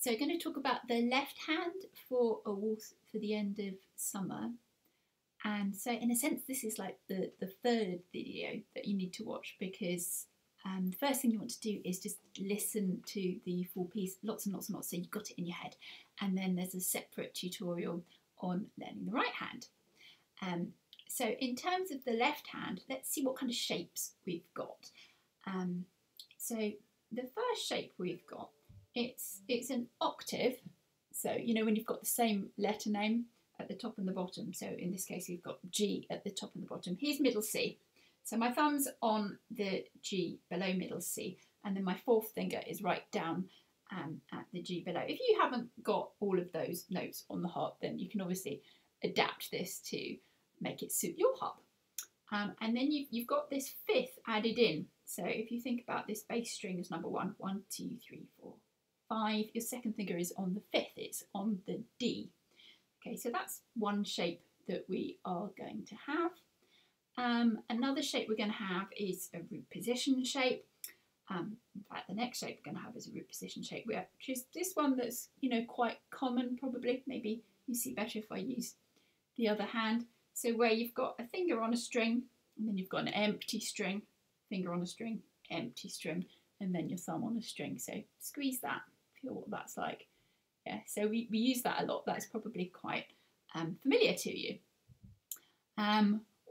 So I'm going to talk about the left hand for a waltz for the end of summer. And so in a sense, this is like the third video that you need to watch, because the first thing you want to do is just listen to the full piece, lots and lots and lots, so you've got it in your head. And then there's a separate tutorial on learning the right hand. So in terms of the left hand, let's see what kind of shapes we've got. So the first shape we've got, it's an octave. So you know when you've got the same letter name at the top and the bottom. So in this case we've got G at the top and the bottom. Here's middle C. So my thumb's on the G below middle C, and then my fourth finger is right down at the G below. If you haven't got all of those notes on the harp, then you can obviously adapt this to make it suit your harp. And then you've got this fifth added in. So if you think about this bass string as number 1, 1, 2, 3, 4, 5, your second finger is on the fifth, it's on the D. Okay, so that's one shape that we are going to have. Another shape we're going to have is a root position shape. In fact, the next shape we're going to have is a root position shape, which is this one that's, you know, quite common probably. Maybe you see better if I use the other hand. So where you've got a finger on a string, and then you've got an empty string, finger on a string, empty string, and then your thumb on a string. So squeeze that, feel what that's like. Yeah, so we use that a lot. That's probably quite familiar to you.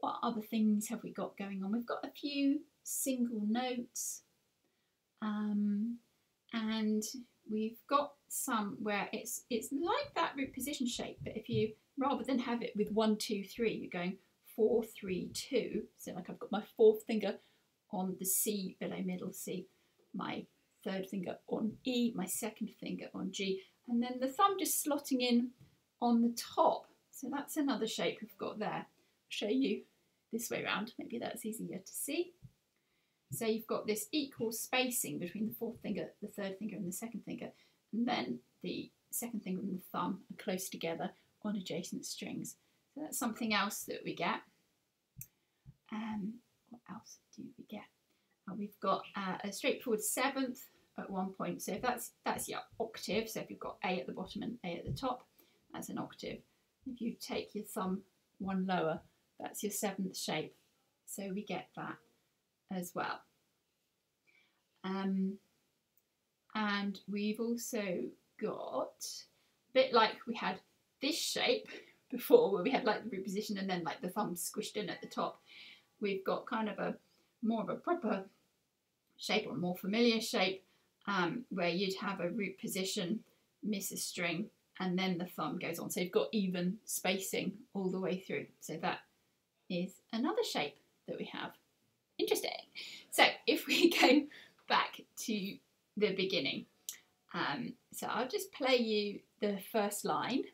What other things have we got going on? We've got a few single notes, and we've got some where it's like that root position shape, but if you, rather than have it with 1, 2, 3, you're going 4, 3, 2. So like I've got my fourth finger on the C below middle C, my third finger on E, my second finger on G, and then the thumb just slotting in on the top. So that's another shape we've got there. I'll show you this way around, maybe that's easier to see. So you've got this equal spacing between the fourth finger, the third finger and the second finger, and then the second finger and the thumb are close together on adjacent strings. So that's something else that we get. What else do we get? We've got a straightforward seventh at one point. So if that's your octave, so if you've got A at the bottom and A at the top, that's an octave. If you take your thumb one lower, that's your seventh shape. So we get that as well. And we've also got, a bit like we had this shape before, where we had like the root position and then like the thumb squished in at the top, we've got kind of a more of a proper shape, or more familiar shape, where you'd have a root position, miss a string, and then the thumb goes on. So you've got even spacing all the way through. So that is another shape that we have. Interesting. So if we go back to the beginning, so I'll just play you the first line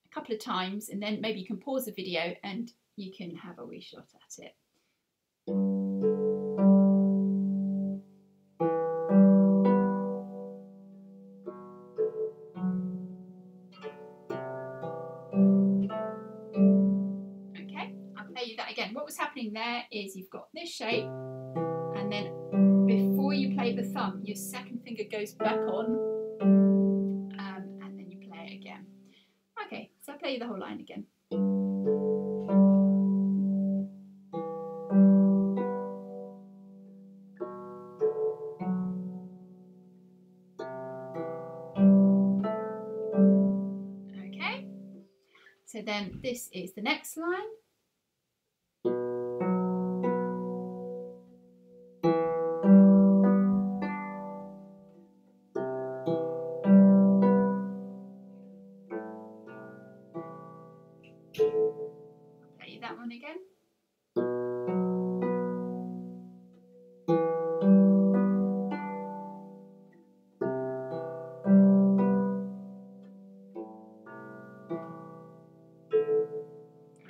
a couple of times, and then maybe you can pause the video and you can have a wee shot at it. Okay, I'll play you that again. What was happening there is you've got this shape, and then before you play the thumb, your second finger goes back on, and then you play it again. Okay, so I'll play you the whole line again. Okay, so then this is the next line. Play that one again.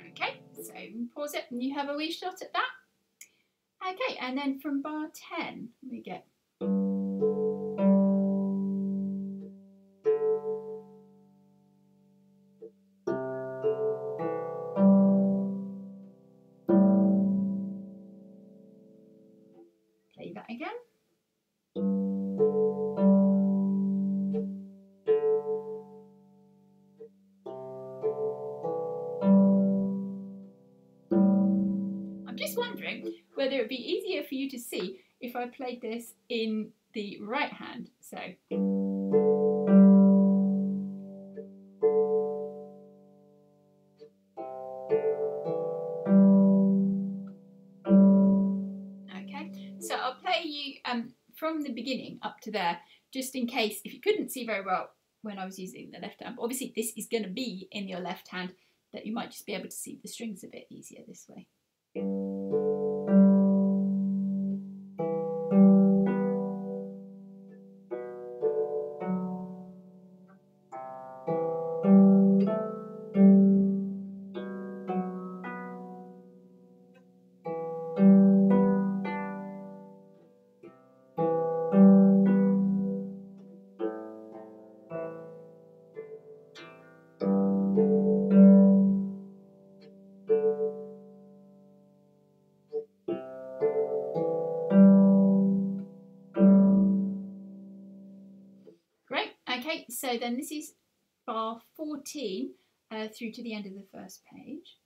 Okay, so pause it and you have a wee shot at that. Okay, and then from bar 10 we get play that again. wondering whether it would be easier for you to see if I played this in the right hand. So. So I'll play you from the beginning up to there, just in case if you couldn't see very well when I was using the left hand. But obviously this is going to be in your left hand, that you might just be able to see the strings a bit easier this way. Great, okay, so then this is bar 14 through to the end of the first page.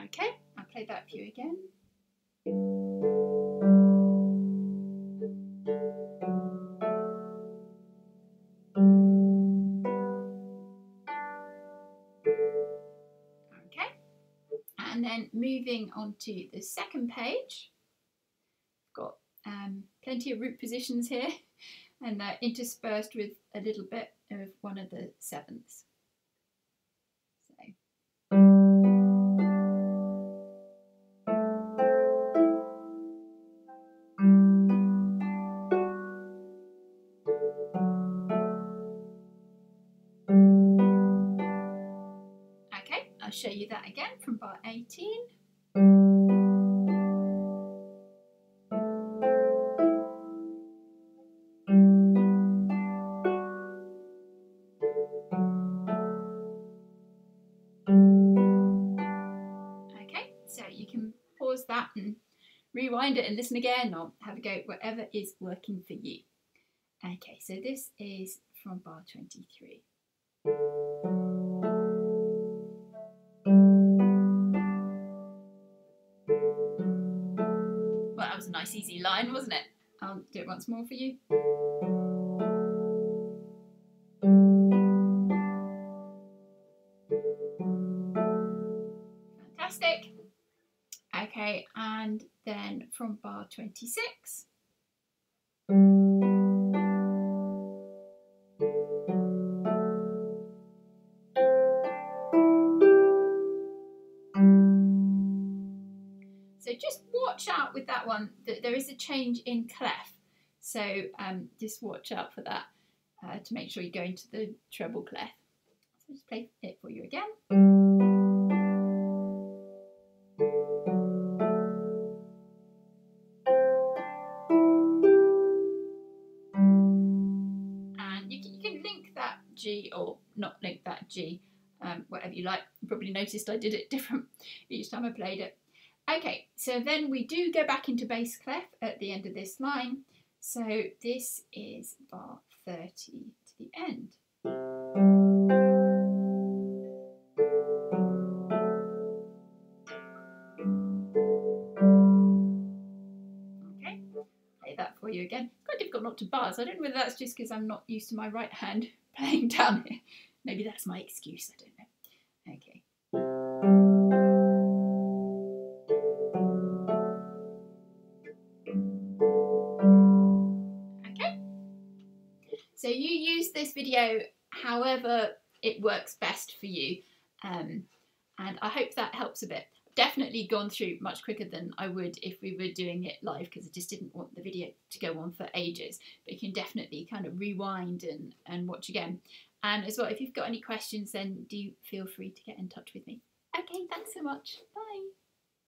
Okay, I'll play that for you again. Okay, and then moving on to the second page, got plenty of root positions here, and they're interspersed with a little bit of one of the sevenths. Okay, I'll show you that again from bar 18. Okay, so you can pause that and rewind it and listen again, or have a go, whatever is working for you. Okay, so this is from bar 23. Well, that was a nice easy line, wasn't it? I'll do it once more for you. Fantastic. Okay, and then from bar 26. So just watch out with that one, that there is a change in clef. So just watch out for that to make sure you go into the treble clef. So just play it for you again. And you can link that G or not link that G, whatever you like. You probably noticed I did it different each time I played it. Okay, so then we do go back into bass clef at the end of this line. So this is bar 30 to the end. Okay, play that for you again. Quite difficult not to buzz. I don't know whether that's just because I'm not used to my right hand playing down here. Maybe that's my excuse, I don't know. Okay. So you use this video however it works best for you, and I hope that helps a bit. Definitely gone through much quicker than I would if we were doing it live, because I just didn't want the video to go on for ages. But you can definitely kind of rewind and watch again. And as well, if you've got any questions, then do feel free to get in touch with me. Okay, thanks so much. Bye.